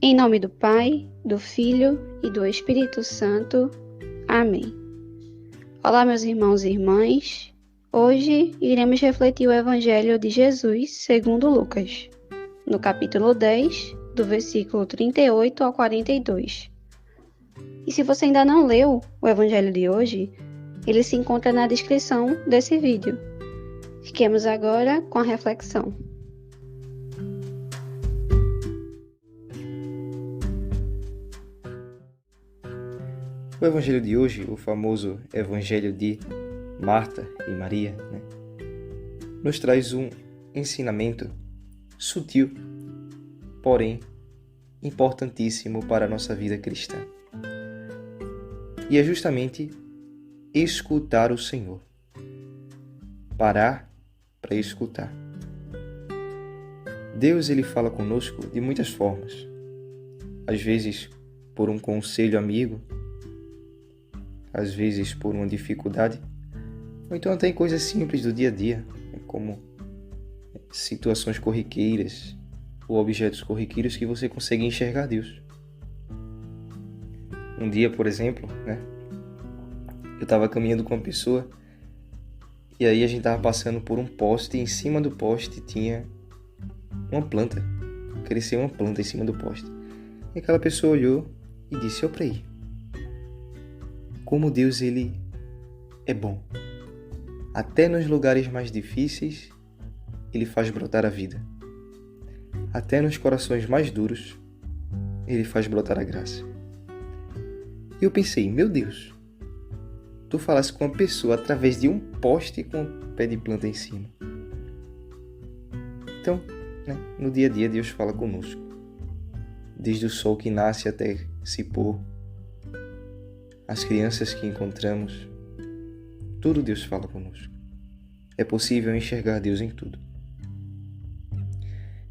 Em nome do Pai, do Filho e do Espírito Santo. Amém. Olá, meus irmãos e irmãs. Hoje iremos refletir o Evangelho de Jesus segundo Lucas, no capítulo 10, do versículo 38 ao 42. E se você ainda não leu o Evangelho de hoje, ele se encontra na descrição desse vídeo. Fiquemos agora com a reflexão. O Evangelho de hoje, o famoso Evangelho de Marta e Maria, nos traz um ensinamento sutil, porém importantíssimo para a nossa vida cristã. E é justamente escutar o Senhor. Parar para escutar. Deus, ele fala conosco de muitas formas. Às vezes por um conselho amigo, às vezes por uma dificuldade, ou então até em coisas simples do dia a dia, como situações corriqueiras ou objetos corriqueiros que você consegue enxergar Deus. Um dia, por exemplo, eu estava caminhando com uma pessoa e aí a gente estava passando por um poste e em cima do poste tinha uma planta. Cresceu uma planta em cima do poste. E aquela pessoa olhou e disse: "Olha para aí. Como Deus, ele é bom. Até nos lugares mais difíceis, ele faz brotar a vida. Até nos corações mais duros, ele faz brotar a graça." E eu pensei: meu Deus, tu falasse com uma pessoa através de um poste com um pé de planta em cima. Então, no dia a dia, Deus fala conosco. Desde o sol que nasce até se pôr, as crianças que encontramos, tudo Deus fala conosco. É possível enxergar Deus em tudo.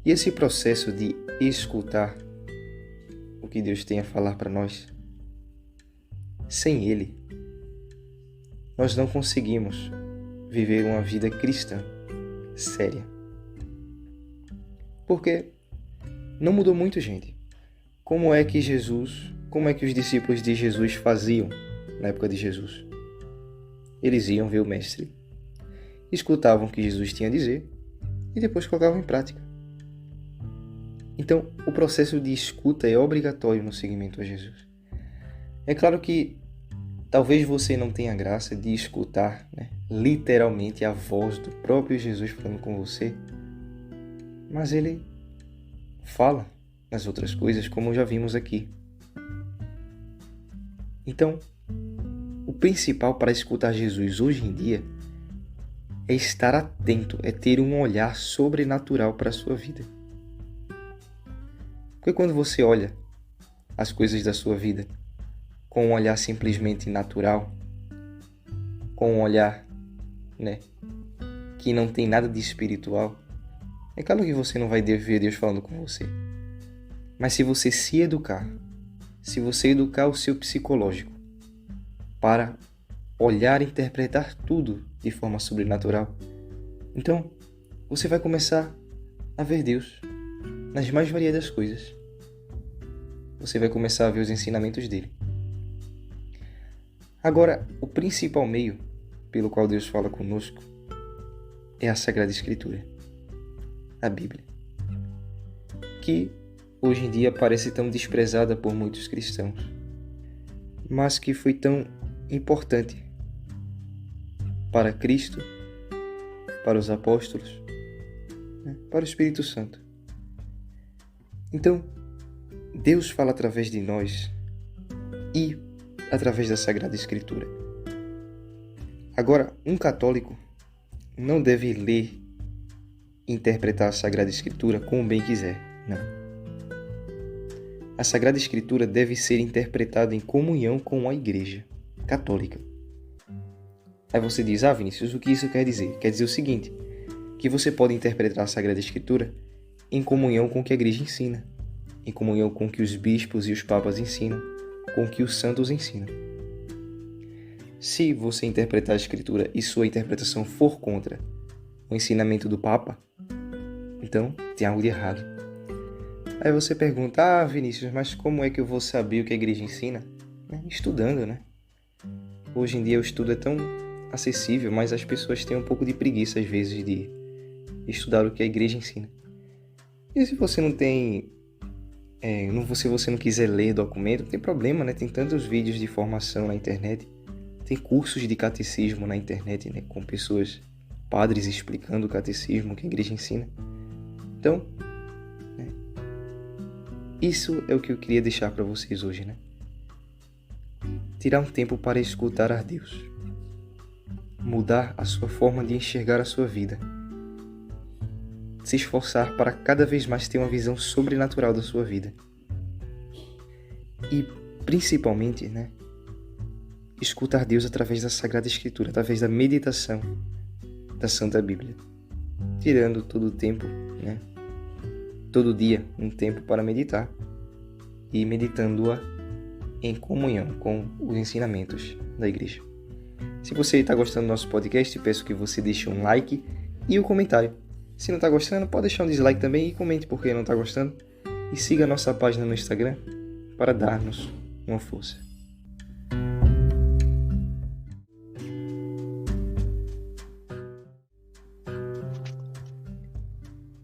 E esse processo de escutar o que Deus tem a falar para nós, sem Ele, nós não conseguimos viver uma vida cristã séria. Porque não mudou muito, gente. Como é que os discípulos de Jesus faziam na época de Jesus? Eles iam ver o Mestre, escutavam o que Jesus tinha a dizer e depois colocavam em prática. Então, o processo de escuta é obrigatório no seguimento a Jesus. É claro que talvez você não tenha graça de escutar, literalmente a voz do próprio Jesus falando com você, mas ele fala nas outras coisas, como já vimos aqui. Então, o principal para escutar Jesus hoje em dia é estar atento, é ter um olhar sobrenatural para a sua vida. Porque quando você olha as coisas da sua vida com um olhar simplesmente natural, com um olhar, que não tem nada de espiritual, é claro que você não vai ver Deus falando com você. Mas se você se educar, se você educar o seu psicológico para olhar e interpretar tudo de forma sobrenatural, então você vai começar a ver Deus nas mais variadas coisas. Você vai começar a ver os ensinamentos dele. Agora, o principal meio pelo qual Deus fala conosco é a Sagrada Escritura, a Bíblia, que hoje em dia parece tão desprezada por muitos cristãos, mas que foi tão importante para Cristo, para os apóstolos, para o Espírito Santo. Então, Deus fala através de nós e através da Sagrada Escritura. Agora, um católico não deve ler e interpretar a Sagrada Escritura como bem quiser, não. A Sagrada Escritura deve ser interpretada em comunhão com a Igreja Católica. Aí você diz: Vinícius, o que isso quer dizer? Quer dizer o seguinte, que você pode interpretar a Sagrada Escritura em comunhão com o que a Igreja ensina, em comunhão com o que os bispos e os papas ensinam, com o que os santos ensinam. Se você interpretar a Escritura e sua interpretação for contra o ensinamento do Papa, então tem algo de errado. Aí você pergunta, Vinícius, mas como é que eu vou saber o que a igreja ensina? Estudando, né? Hoje em dia o estudo é tão acessível, mas as pessoas têm um pouco de preguiça às vezes de estudar o que a igreja ensina. E se você não tem, se você não quiser ler documento, não tem problema, né? Tem tantos vídeos de formação na internet, tem cursos de catecismo na internet, né? Com pessoas, padres explicando o catecismo que a igreja ensina. Então, né? Isso é o que eu queria deixar para vocês hoje, né? Tirar um tempo para escutar a Deus. Mudar a sua forma de enxergar a sua vida. Se esforçar para cada vez mais ter uma visão sobrenatural da sua vida. E, principalmente, né? Escutar Deus através da Sagrada Escritura, através da meditação da Santa Bíblia. Tirando todo o tempo, né? Todo dia, um tempo para meditar. E meditando-a em comunhão com os ensinamentos da igreja. Se você está gostando do nosso podcast, peço que você deixe um like e um comentário. Se não está gostando, pode deixar um dislike também e comente por que não está gostando. E siga a nossa página no Instagram para dar-nos uma força.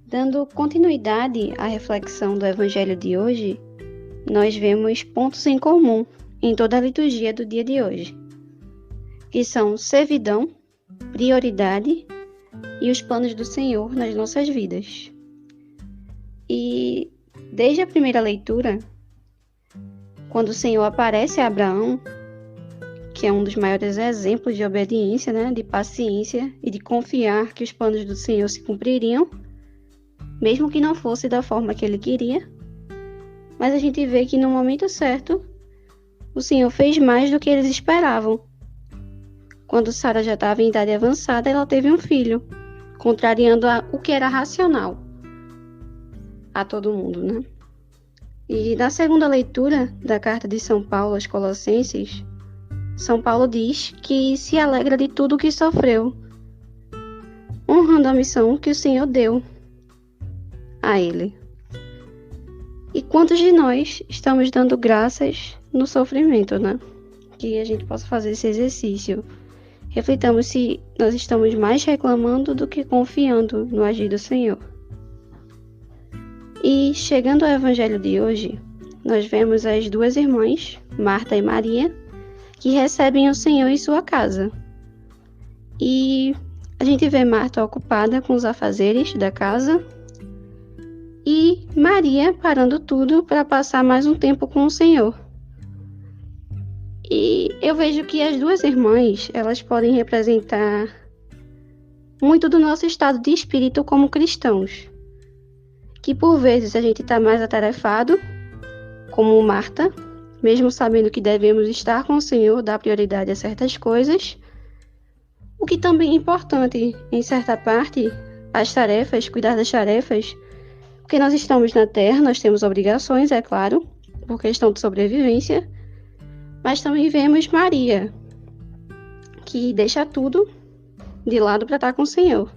Dando continuidade à reflexão do Evangelho de hoje, nós vemos pontos em comum em toda a liturgia do dia de hoje, que são servidão, prioridade e os planos do Senhor nas nossas vidas. E desde a primeira leitura, quando o Senhor aparece a Abraão, que é um dos maiores exemplos de obediência, né, de paciência e de confiar que os planos do Senhor se cumpririam, mesmo que não fosse da forma que ele queria, mas a gente vê que no momento certo, o Senhor fez mais do que eles esperavam. Quando Sara já estava em idade avançada, ela teve um filho, contrariando o que era racional a todo mundo, né? E na segunda leitura da carta de São Paulo aos Colossenses, São Paulo diz que se alegra de tudo o que sofreu, honrando a missão que o Senhor deu a ele. E quantos de nós estamos dando graças no sofrimento, né? Que a gente possa fazer esse exercício. Reflitamos se nós estamos mais reclamando do que confiando no agir do Senhor. E chegando ao Evangelho de hoje, nós vemos as duas irmãs, Marta e Maria, que recebem o Senhor em sua casa. E a gente vê Marta ocupada com os afazeres da casa, e Maria parando tudo para passar mais um tempo com o Senhor. E eu vejo que as duas irmãs, elas podem representar muito do nosso estado de espírito como cristãos. Que por vezes a gente está mais atarefado, como Marta, mesmo sabendo que devemos estar com o Senhor, dar prioridade a certas coisas. O que também é importante, em certa parte, as tarefas, cuidar das tarefas, porque nós estamos na Terra, nós temos obrigações, é claro, por questão de sobrevivência, mas também vemos Maria, que deixa tudo de lado para estar com o Senhor.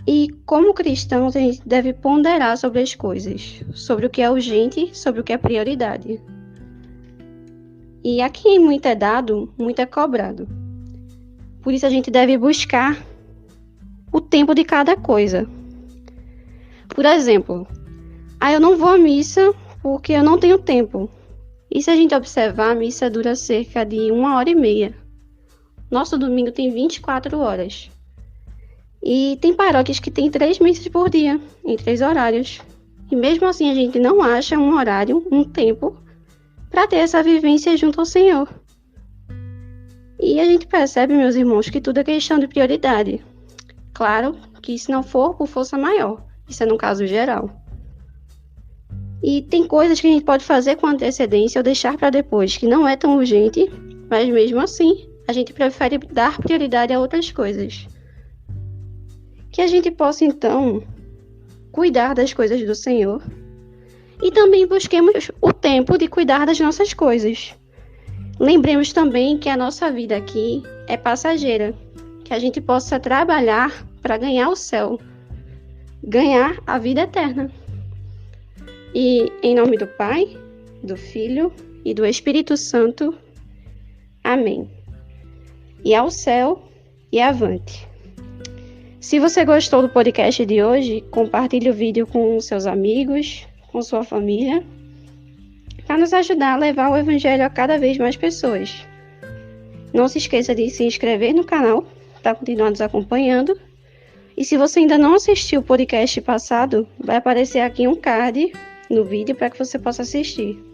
E como cristãos, a gente deve ponderar sobre as coisas, sobre o que é urgente, sobre o que é prioridade. E a quem muito é dado, muito é cobrado. Por isso a gente deve buscar o tempo de cada coisa. Por exemplo, eu não vou à missa porque eu não tenho tempo. E se a gente observar, a missa dura cerca de 1h30. Nosso domingo tem 24 horas. E tem paróquias que tem 3 missas por dia, em 3 horários. E mesmo assim a gente não acha um horário, um tempo, para ter essa vivência junto ao Senhor. E a gente percebe, meus irmãos, que tudo é questão de prioridade. Claro que se não for por força maior. Isso é no caso geral. E tem coisas que a gente pode fazer com antecedência ou deixar para depois, que não é tão urgente, mas mesmo assim, a gente prefere dar prioridade a outras coisas. Que a gente possa, então, cuidar das coisas do Senhor e também busquemos o tempo de cuidar das nossas coisas. Lembremos também que a nossa vida aqui é passageira, que a gente possa trabalhar para ganhar o céu, ganhar a vida eterna. E em nome do Pai, do Filho e do Espírito Santo. Amém. E ao céu e avante. Se você gostou do podcast de hoje, compartilhe o vídeo com seus amigos, com sua família, para nos ajudar a levar o Evangelho a cada vez mais pessoas. Não se esqueça de se inscrever no canal para continuar nos acompanhando. E se você ainda não assistiu o podcast passado, vai aparecer aqui um card no vídeo para que você possa assistir.